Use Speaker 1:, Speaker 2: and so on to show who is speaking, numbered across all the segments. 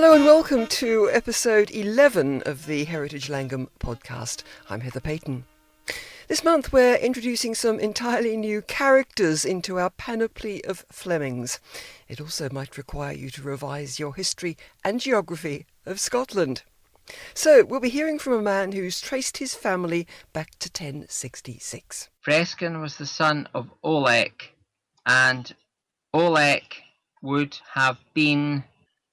Speaker 1: Hello and welcome to episode 11 of the Heritage Llangwm podcast. I'm Heather Payton. This month we're introducing some entirely new characters into our panoply of Flemings. It also might require you to revise your history and geography of Scotland. So we'll be hearing from a man who's traced his family back to 1066.
Speaker 2: Freskin was the son of Oleg, and Oleg would have been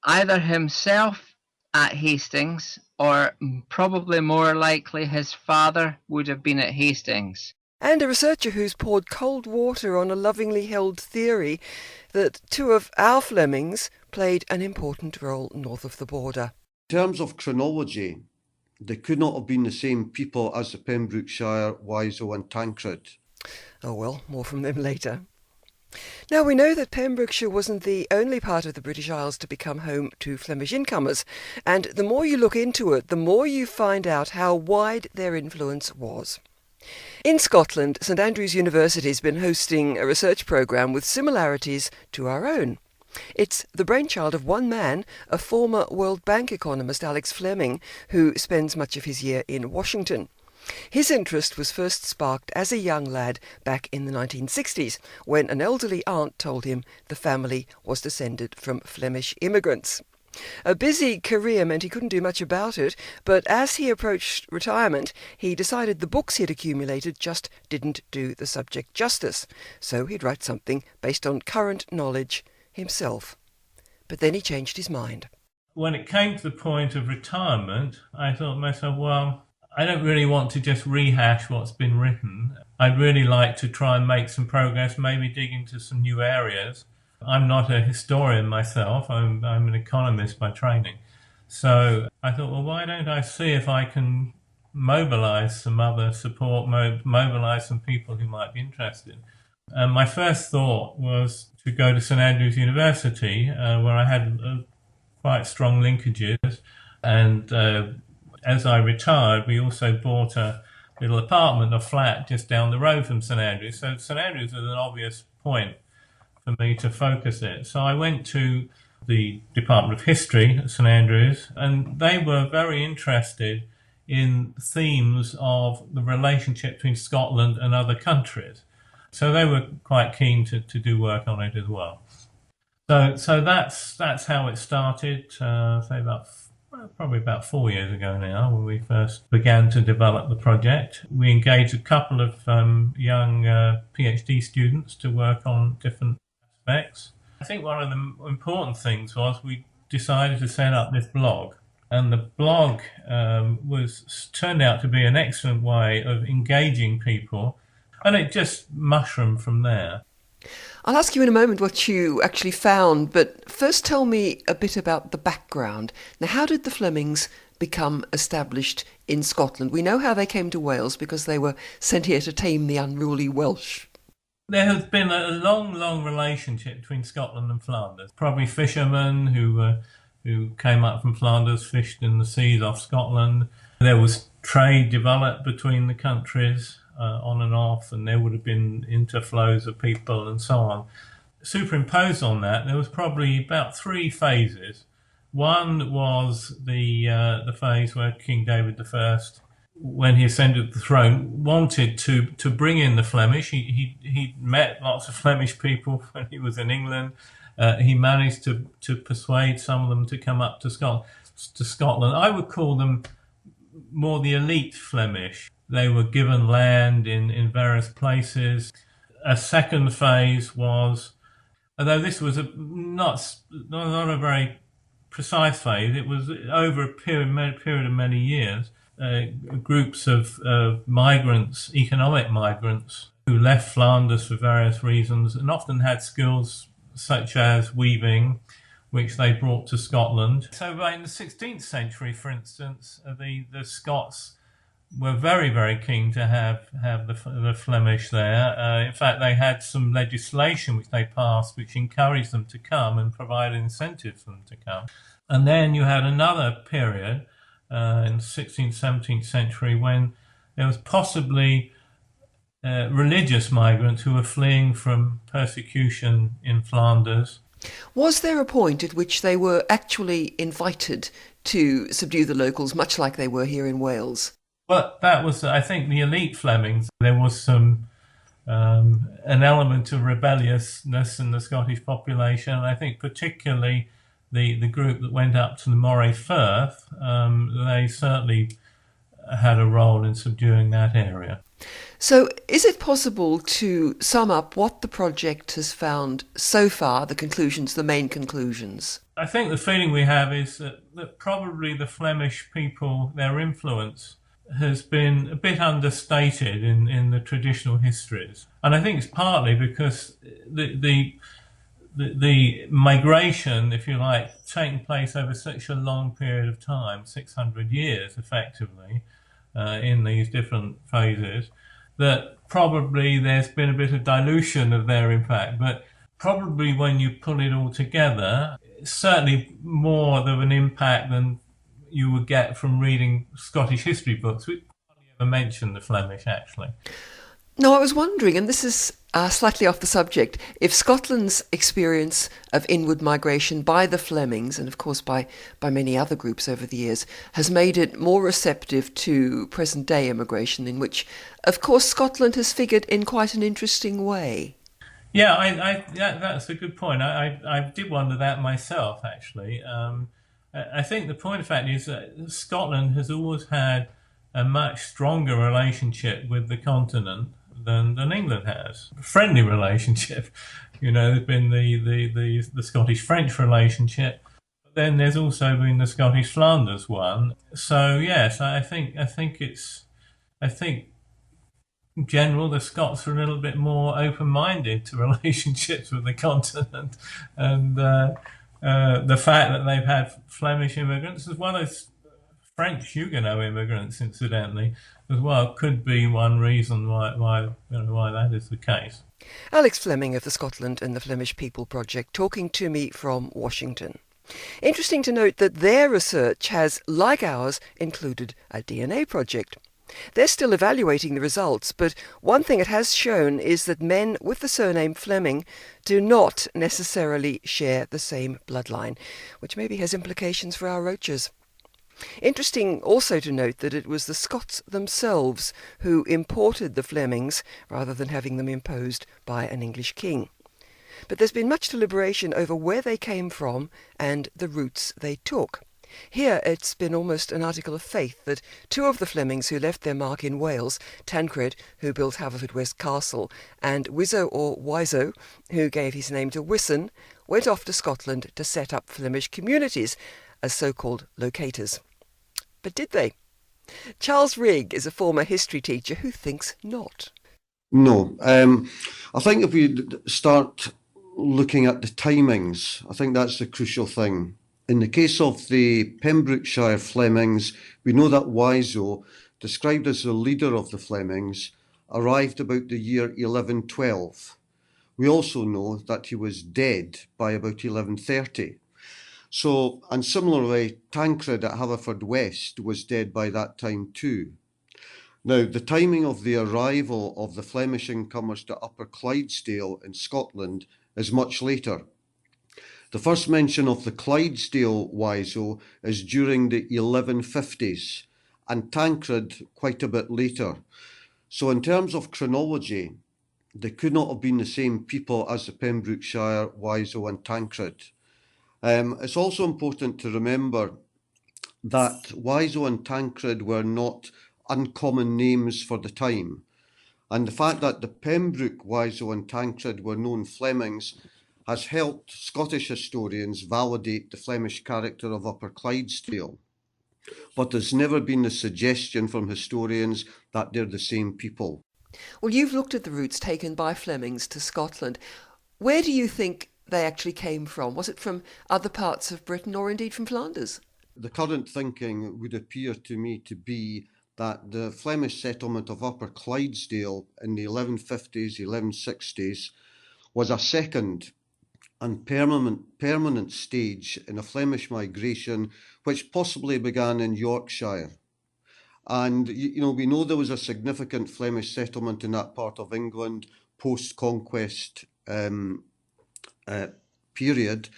Speaker 2: either himself at Hastings or probably more likely his father would have been at Hastings.
Speaker 1: And a researcher who's poured cold water on a lovingly held theory that two of our Flemings played an important role north of the border.
Speaker 3: In terms of chronology, they could not have been the same people as the Pembrokeshire, Wiseau and Tancred.
Speaker 1: Oh well, more from them later. Now, we know that Pembrokeshire wasn't the only part of the British Isles to become home to Flemish incomers, and the more you look into it, the more you find out how wide their influence was. In Scotland, St Andrews University has been hosting a research programme with similarities to our own. It's the brainchild of one man, a former World Bank economist, Alex Fleming, who spends much of his year in Washington. His interest was first sparked as a young lad back in the 1960s, when an elderly aunt told him the family was descended from Flemish immigrants. A busy career meant he couldn't do much about it, but as he approached retirement, he decided the books he'd accumulated just didn't do the subject justice, so he'd write something based on current knowledge himself. But then he changed his mind.
Speaker 4: When it came to the point of retirement, I thought to myself, well, I don't really want to just rehash what's been written. I'd really like to try and make some progress, maybe dig into some new areas. I'm not a historian myself, I'm an economist by training. So I thought, well, why don't I see if I can mobilise some other support, mobilise some people who might be interested. And my first thought was to go to St Andrews University, where I had quite strong linkages, and as I retired, we also bought a little apartment, a flat just down the road from St Andrews. So St Andrews was an obvious point for me to focus it. So I went to the Department of History at St Andrews, and they were very interested in themes of the relationship between Scotland and other countries. So they were quite keen to do work on it as well. So that's how it started, probably about 4 years ago now, when we first began to develop the project. We engaged a couple of young PhD students to work on different aspects. I think one of the important things was we decided to set up this blog. And the blog turned out to be an excellent way of engaging people, and it just mushroomed from there.
Speaker 1: I'll ask you in a moment what you actually found, but first tell me a bit about the background. Now, how did the Flemings become established in Scotland? We know how they came to Wales because they were sent here to tame the unruly Welsh.
Speaker 4: There has been a long relationship between Scotland and Flanders. Probably fishermen who came up from Flanders, fished in the seas off Scotland. There was trade developed between the countries, on and off, and there would have been interflows of people and so on. Superimposed on that, there was probably about three phases. One was the phase where King David I, when he ascended the throne, wanted to bring in the Flemish. He met lots of Flemish people when he was in England. He managed to persuade some of them to come up to Scotland. I would call them more the elite Flemish. They were given land in various places. A second phase was, although this was not a very precise phase, it was over a period of many years, groups of migrants, economic migrants, who left Flanders for various reasons and often had skills such as weaving, which they brought to Scotland. So in the 16th century, for instance, the Scots were very keen to have the Flemish there. In fact, they had some legislation which they passed which encouraged them to come and provided incentives for them to come. And then you had another period in the 16th, 17th century when there was possibly religious migrants who were fleeing from persecution in Flanders.
Speaker 1: Was there a point at which they were actually invited to subdue the locals, much like they were here in Wales?
Speaker 4: But that was, I think, the elite Flemings. There was an element of rebelliousness in the Scottish population. And I think particularly the group that went up to the Moray Firth, they certainly had a role in subduing that area.
Speaker 1: So is it possible to sum up what the project has found so far, the conclusions, the main conclusions?
Speaker 4: I think the feeling we have is that probably the Flemish people, their influence has been a bit understated in the traditional histories. And I think it's partly because the migration, if you like, taking place over such a long period of time, 600 years effectively, in these different phases, that probably there's been a bit of dilution of their impact. But probably when you pull it all together, it's certainly more of an impact than you would get from reading Scottish history books. We hardly ever mention the Flemish, actually.
Speaker 1: No, I was wondering, and this is slightly off the subject, if Scotland's experience of inward migration by the Flemings, and of course by many other groups over the years, has made it more receptive to present-day immigration, in which, of course, Scotland has figured in quite an interesting way.
Speaker 4: Yeah, that's a good point. I did wonder that myself, actually. I think the point of fact is that Scotland has always had a much stronger relationship with the continent than England has. A friendly relationship. You know, there's been the Scottish-French relationship, but then there's also been the Scottish-Flanders one. So yes, I think in general the Scots are a little bit more open-minded to relationships with the continent, and the fact that they've had Flemish immigrants as well as French Huguenot immigrants, incidentally, as well, could be one reason why that is the case.
Speaker 1: Alex Fleming of the Scotland and the Flemish People Project talking to me from Washington. Interesting to note that their research has, like ours, included a DNA project. They're still evaluating the results, but one thing it has shown is that men with the surname Fleming do not necessarily share the same bloodline, which maybe has implications for our roaches. Interesting also to note that it was the Scots themselves who imported the Flemings rather than having them imposed by an English king. But there's been much deliberation over where they came from and the routes they took. Here it's been almost an article of faith that two of the Flemings who left their mark in Wales, Tancred, who built Haverfordwest Castle, and Wiso or Wiso, who gave his name to Wisson, went off to Scotland to set up Flemish communities as so-called locators. But did they? Charles Rigg is a former history teacher who thinks not.
Speaker 3: No. I think if we start looking at the timings, I think that's the crucial thing. In the case of the Pembrokeshire Flemings, we know that Wiso, described as the leader of the Flemings, arrived about the year 1112. We also know that he was dead by about 1130. So, and similarly, Tancred at Haverfordwest was dead by that time too. Now, the timing of the arrival of the Flemish incomers to Upper Clydesdale in Scotland is much later. The first mention of the Clydesdale Wiso is during the 1150s, and Tancred quite a bit later. So in terms of chronology, they could not have been the same people as the Pembrokeshire, Wiso and Tancred. It's also important to remember that Wiso and Tancred were not uncommon names for the time. And the fact that the Pembroke, Wiso and Tancred were known Flemings has helped Scottish historians validate the Flemish character of Upper Clydesdale. But there's never been a suggestion from historians that they're the same people.
Speaker 1: Well, you've looked at the routes taken by Flemings to Scotland. Where do you think they actually came from? Was it from other parts of Britain or indeed from Flanders?
Speaker 3: The current thinking would appear to me to be that the Flemish settlement of Upper Clydesdale in the 1150s, 1160s was a second and permanent stage in a Flemish migration which possibly began in Yorkshire. And, we know there was a significant Flemish settlement in that part of England post-conquest period.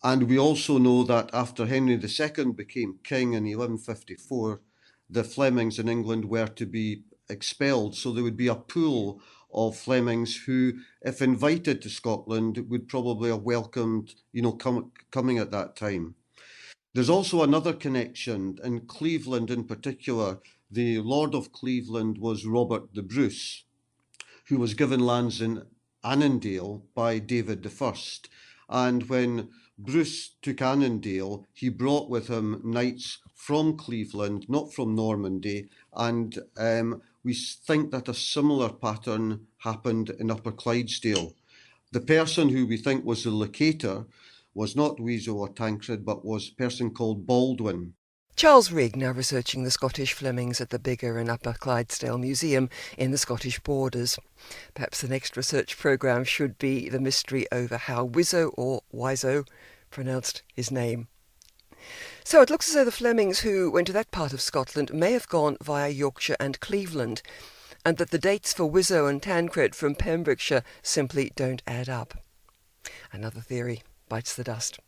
Speaker 3: And we also know that after Henry II became king in 1154, the Flemings in England were to be expelled. So there would be a pool of Flemings who, if invited to Scotland, would probably have welcomed, coming at that time. There's also another connection in Cleveland in particular. The Lord of Cleveland was Robert the Bruce, who was given lands in Annandale by David I. And when Bruce took Annandale, he brought with him knights from Cleveland, not from Normandy, and we think that a similar pattern happened in Upper Clydesdale. The person who we think was the locator was not Weso or Tancred, but was a person called Baldwin.
Speaker 1: Charles Rigg now researching the Scottish Flemings at the Biggar and Upper Clydesdale Museum in the Scottish Borders. Perhaps the next research programme should be the mystery over how Wiso or Wiso pronounced his name. So it looks as though the Flemings who went to that part of Scotland may have gone via Yorkshire and Cleveland, and that the dates for Wiso and Tancred from Pembrokeshire simply don't add up. Another theory bites the dust.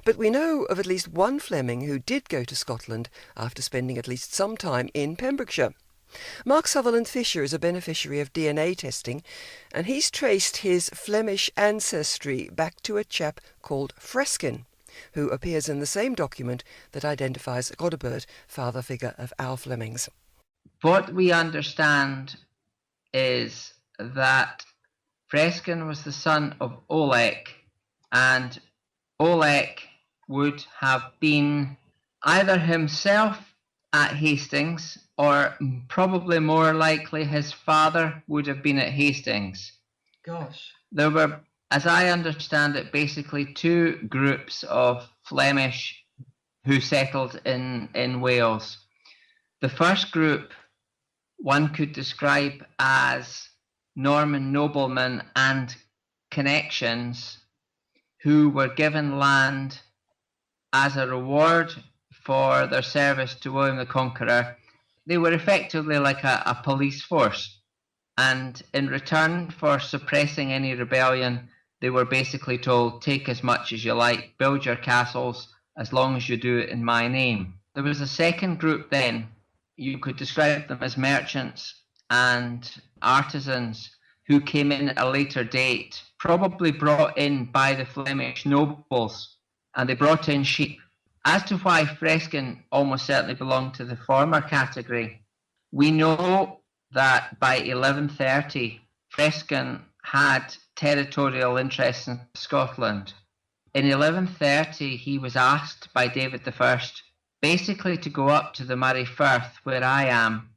Speaker 1: But we know of at least one Fleming who did go to Scotland after spending at least some time in Pembrokeshire. Mark Sutherland Fisher is a beneficiary of DNA testing, and he's traced his Flemish ancestry back to a chap called Freskin, who appears in the same document that identifies Godebert, father figure of our Flemings.
Speaker 2: What we understand is that Freskin was the son of Oleg, and Oleg would have been either himself at Hastings, or probably more likely his father would have been at Hastings.
Speaker 1: Gosh.
Speaker 2: There were, as I understand it, basically two groups of Flemish who settled in Wales. The first group one could describe as Norman noblemen and connections who were given land as a reward for their service to William the Conqueror. They were effectively like a police force, and in return for suppressing any rebellion, they were basically told, take as much as you like, build your castles, as long as you do it in my name. There was a second group then. You could describe them as merchants and artisans who came in at a later date, probably brought in by the Flemish nobles, and they brought in sheep. As to why Freskin almost certainly belonged to the former category, we know that by 1130, Freskin had territorial interests in Scotland. In 1130, he was asked by David I basically to go up to the Moray Firth, where I am,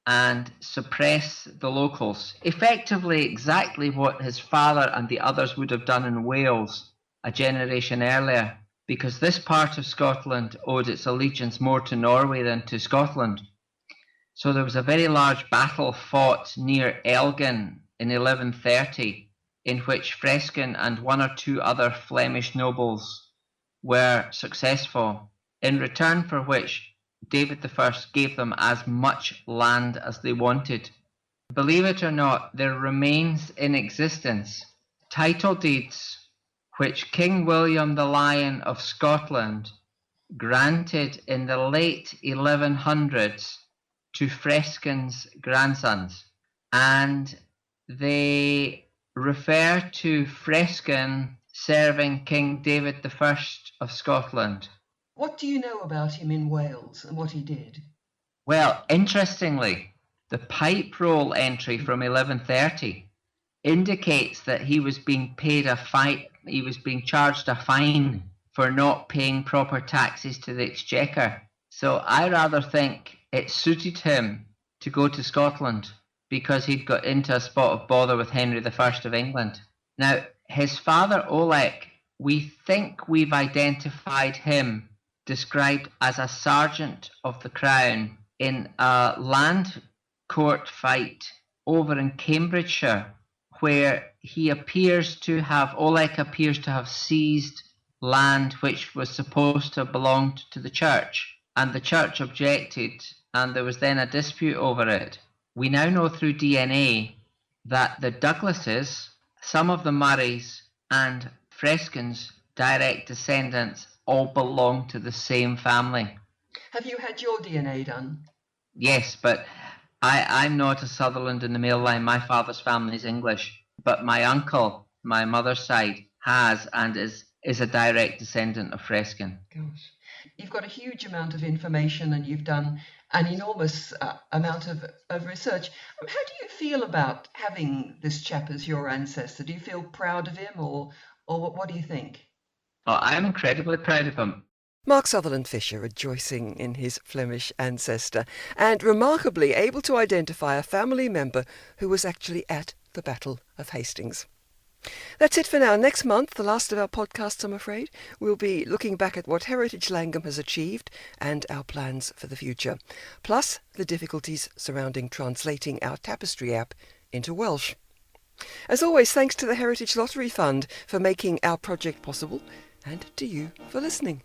Speaker 2: and suppress the locals. Effectively exactly what his father and the others would have done in Wales a generation earlier, because this part of Scotland owed its allegiance more to Norway than to Scotland. So there was a very large battle fought near Llangwm in 1130, in which Freskin and one or two other Flemish nobles were successful, in return for which David I gave them as much land as they wanted. Believe it or not, there remains in existence title deeds which King William the Lion of Scotland granted in the late 1100s to Freskin's grandsons, and they refer to Freskin serving King David I of Scotland.
Speaker 1: What do you know about him in Wales and what he did?
Speaker 2: Well, interestingly, the pipe roll entry from 1130 indicates that he was being paid a fine. He was being charged a fine for not paying proper taxes to the Exchequer. So I rather think it suited him to go to Scotland because he'd got into a spot of bother with Henry I of England. Now, his father Oleg, we think we've identified him, described as a sergeant of the crown in a land court fight over in Cambridgeshire, where Oleg appears to have seized land which was supposed to have belonged to the church, and the church objected, and there was then a dispute over it. We now know through DNA that the Douglases, some of the Murrays, and Freskin's direct descendants all belong to the same family.
Speaker 1: Have you had your DNA done?
Speaker 2: Yes, but I'm not a Sutherland in the male line. My father's family is English. But my uncle, my mother's side, has and is a direct descendant of Freskin.
Speaker 1: Gosh, you've got a huge amount of information and you've done an enormous amount of research. How do you feel about having this chap as your ancestor? Do you feel proud of him or what do you think?
Speaker 2: Oh, I'm incredibly proud of him.
Speaker 1: Mark Sutherland Fisher rejoicing in his Flemish ancestor and remarkably able to identify a family member who was actually at the Battle of Hastings. That's it for now. Next month, the last of our podcasts, I'm afraid, we'll be looking back at what Heritage Llangwm has achieved and our plans for the future, plus the difficulties surrounding translating our tapestry app into Welsh. As always, thanks to the Heritage Lottery Fund for making our project possible and to you for listening.